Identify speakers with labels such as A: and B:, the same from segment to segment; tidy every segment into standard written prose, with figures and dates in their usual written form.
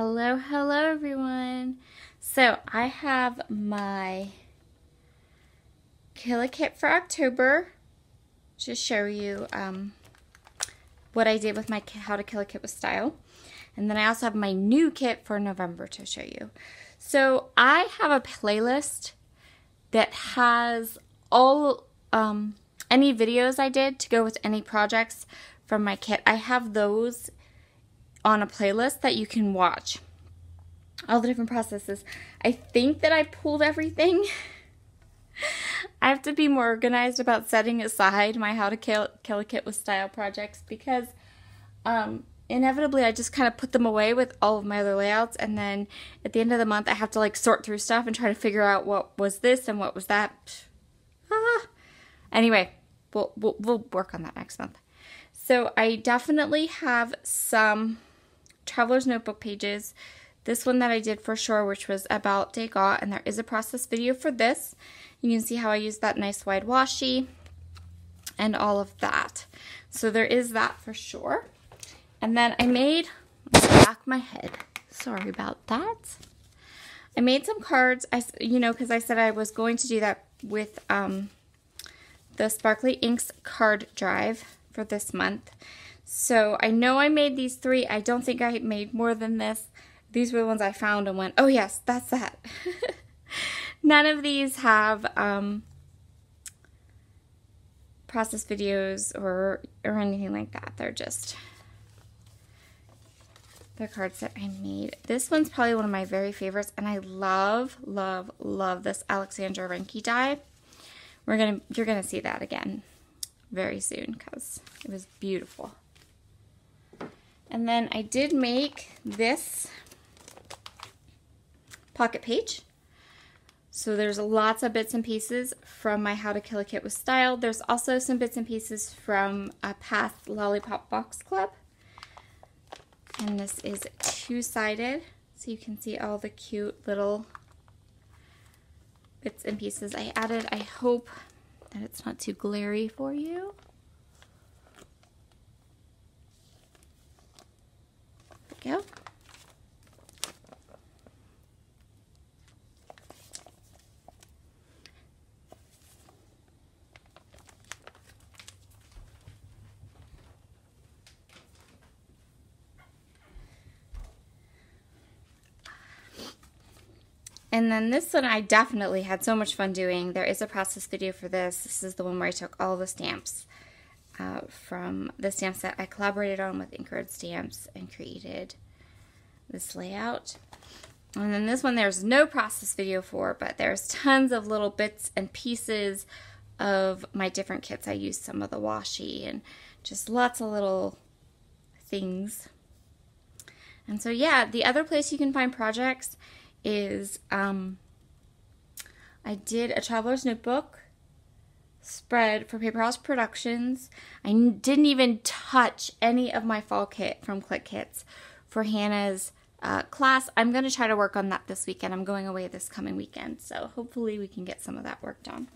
A: Hello, hello everyone. So I have my Kill a Kit for October to show you what I did with my How to Kill a Kit with Style. And then I also have my new kit for November to show you. So I have a playlist that has all any videos I did to go with any projects from my kit. I have those on a playlist that you can watch. All the different processes. I think that I pulled everything. I have to be more organized about setting aside my How to Kill a Kit with Style projects because inevitably I just kind of put them away with all of my other layouts, and then at the end of the month I have to like sort through stuff and try to figure out what was this and what was that. Anyway, we'll work on that next month. So I definitely have some Traveler's Notebook pages. This one that I did for sure, which was about Degas, and there is a process video for this. You can see how I used that nice wide washi and all of that. So there is that for sure. And then I made, let's back my head. Sorry about that. I made some cards, because I said I was going to do that with the Sparkly Inks card drive for this month. So I know I made these 3. I don't think I made more than this. These were the ones I found and went, oh yes, that's that. None of these have process videos or anything like that. They're cards that I made. This one's probably one of my very favorites, and I love, love, love this Alexandra Renke die. You're gonna see that again very soon because it was beautiful. And then I did make this pocket page. So there's lots of bits and pieces from my How to Kill a Kit with Style. There's also some bits and pieces from a past Lollipop Box Club. And this is 2-sided, so you can see all the cute little bits and pieces I added. I hope that it's not too glary for you. There we go. And then this one I definitely had so much fun doing. There is a process video for this. This is the one where I took all the stamps from the stamp set I collaborated on with Ink Stamps and created this layout. And then this one there's no process video for, but there's tons of little bits and pieces of my different kits. I used some of the washi and just lots of little things. And so yeah, the other place you can find projects is I did a Traveler's Notebook spread for Paper House Productions. I didn't even touch any of my fall kit from Click Kits for Hannah's class. I'm going to try to work on that this weekend. I'm going away this coming weekend, so hopefully we can get some of that work done.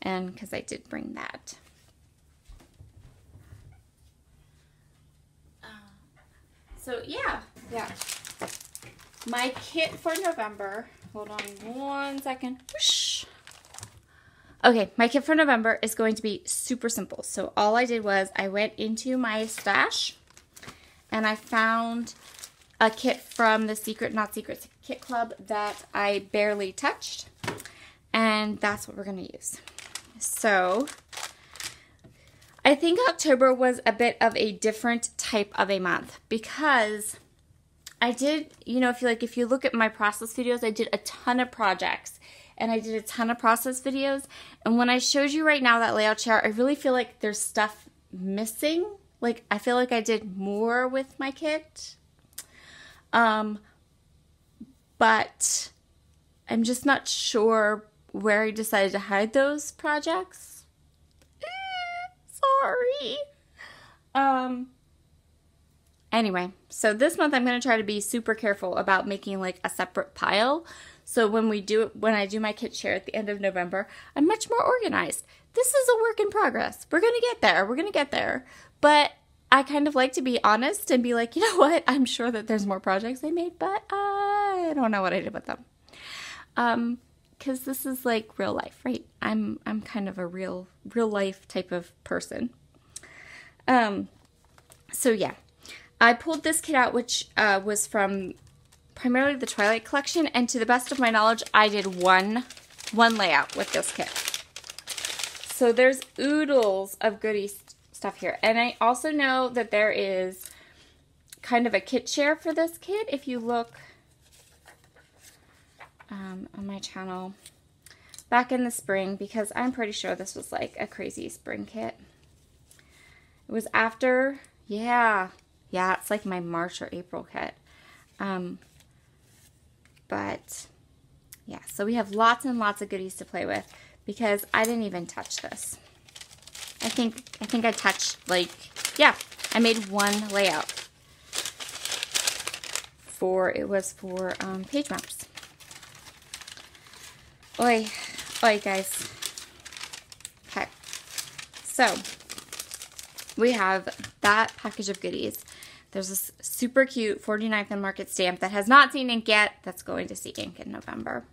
A: And because I did bring that. So yeah. My kit for November, hold on 1 second. Whoosh. Okay, my kit for November is going to be super simple. So all I did was I went into my stash and I found a kit from the Secret Not Secret Kit Club that I barely touched, and that's what we're going to use. So I think October was a bit of a different type of a month because I did, if you look at my process videos, I did a ton of projects and I did a ton of process videos. And when I showed you right now that layout chart, I really feel like there's stuff missing. Like, I feel like I did more with my kit. But I'm just not sure where I decided to hide those projects. Sorry. Anyway, so this month I'm going to try to be super careful about making like a separate pile. So when I do my kit share at the end of November, I'm much more organized. This is a work in progress. We're going to get there. But I kind of like to be honest and be like, you know what? I'm sure that there's more projects I made, but I don't know what I did with them. Because this is like real life, right? I'm kind of a real life type of person. So yeah, I pulled this kit out, which was from primarily the Twilight collection, and to the best of my knowledge, I did one layout with this kit. So there's oodles of goodie stuff here, and I also know that there is kind of a kit share for this kit. If you look on my channel back in the spring, because I'm pretty sure this was like a crazy spring kit. It was after, yeah, it's like my March or April kit. But yeah, so we have lots and lots of goodies to play with because I didn't even touch this. I think I touched like, yeah, I made one layout it was for page maps. Oi, guys. Okay, so we have that package of goodies. There's this super cute 49th and Market stamp that has not seen ink yet. That's going to see ink in November.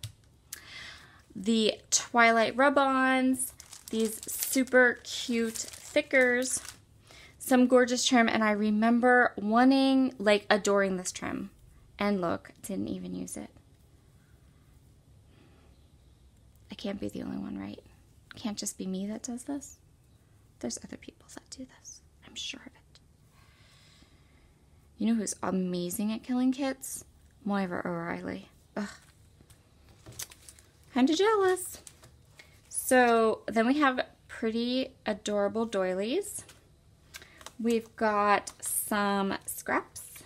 A: The Twilight rub-ons, these super cute thickers, some gorgeous trim, and I remember wanting, like, adoring this trim. And look, didn't even use it. I can't be the only one, right? Can't just be me that does this. There's other people that do this. I'm sure of it. You know who's amazing at killing kits? Moira O'Reilly. Ugh. Kinda jealous. So then we have pretty adorable doilies. We've got some scraps,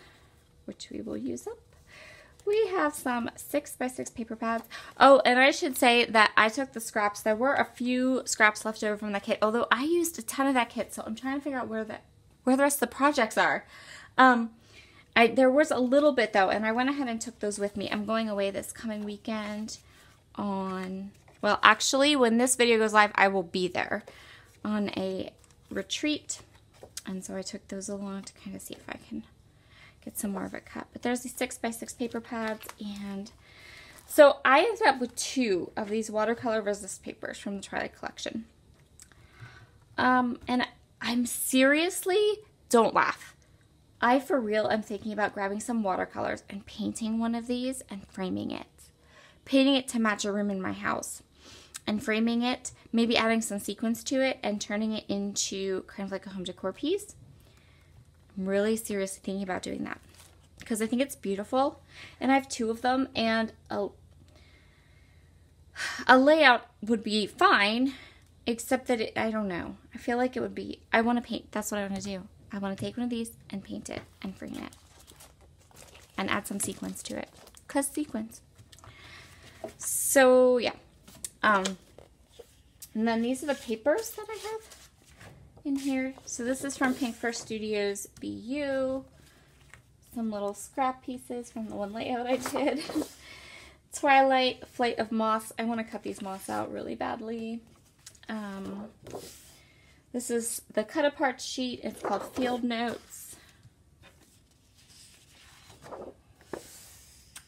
A: which we will use up. We have some 6x6 paper pads. Oh, and I should say that I took the scraps. There were a few scraps left over from that kit, although I used a ton of that kit, so I'm trying to figure out where the rest of the projects are. There was a little bit, though, and I went ahead and took those with me. I'm going away this coming weekend on, well, actually, when this video goes live, I will be there on a retreat, and so I took those along to kind of see if I can get some more of it cut. But there's these 6x6 paper pads, and so I ended up with 2 of these watercolor resist papers from the Twilight collection. And I'm seriously, don't laugh. I, for real, am thinking about grabbing some watercolors and painting one of these and framing it. Painting it to match a room in my house. And framing it, maybe adding some sequins to it and turning it into kind of like a home decor piece. I'm really seriously thinking about doing that because I think it's beautiful, and I have 2 of them, and a layout would be fine, except that I don't know. I feel like it would be, I want to paint. That's what I want to do. I want to take one of these and paint it and frame it and add some sequins to it, because sequins. So yeah, and then these are the papers that I have in here. So this is from Pink First Studios BU. Some little scrap pieces from the one layout I did. Twilight Flight of Moths. I want to cut these moths out really badly. This is the cut apart sheet. It's called Field Notes.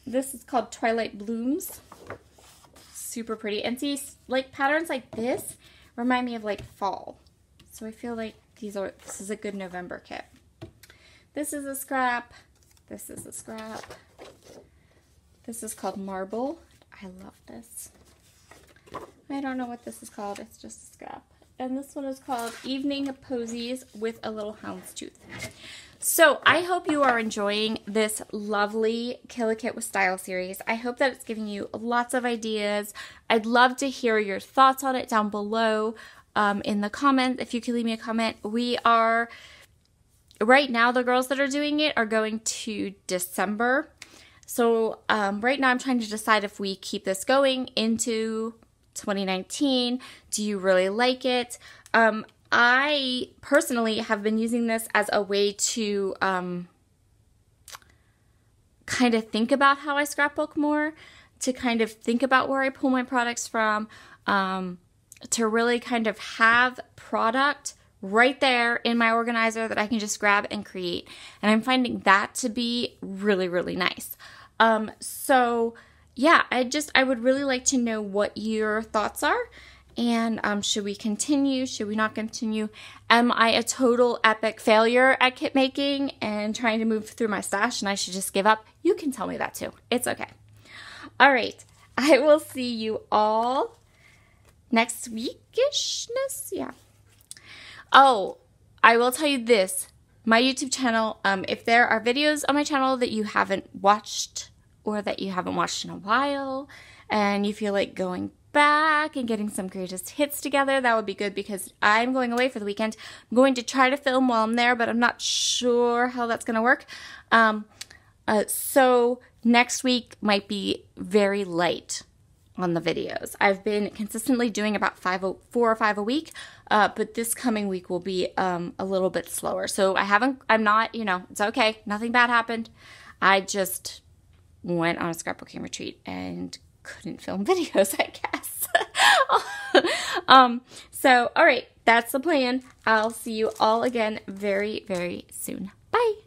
A: This is called Twilight Blooms. Super pretty. And see, like patterns like this remind me of like fall. So I feel like this is a good November kit. This is a scrap. This is a scrap. This is called Marble. I love this. I don't know what this is called. It's just a scrap. And this one is called Evening Posies with a Little Houndstooth. So I hope you are enjoying this lovely Kill a Kit with Style series. I hope that it's giving you lots of ideas. I'd love to hear your thoughts on it down below. In the comments, if you could leave me a comment. We are, right now, the girls that are doing it are going to December. So right now I'm trying to decide if we keep this going into 2019. Do you really like it? I personally have been using this as a way to kind of think about how I scrapbook more, to kind of think about where I pull my products from, to really kind of have product right there in my organizer that I can just grab and create. And I'm finding that to be really, really nice. So yeah, I would really like to know what your thoughts are. And should we continue? Should we not continue? Am I a total epic failure at kit making and trying to move through my stash and I should just give up? You can tell me that too. It's okay. All right. I will see you all next weekishness. Yeah. Oh, I will tell you this. My YouTube channel, if there are videos on my channel that you haven't watched or that you haven't watched in a while and you feel like going back and getting some greatest hits together, that would be good because I'm going away for the weekend. I'm going to try to film while I'm there, but I'm not sure how that's going to work. So next week might be very light on the videos. I've been consistently doing about 4 or 5 a week, but this coming week will be a little bit slower. So I'm not, it's okay. Nothing bad happened. I just went on a scrapbooking retreat and couldn't film videos, I guess. So, all right, that's the plan. I'll see you all again very, very soon. Bye.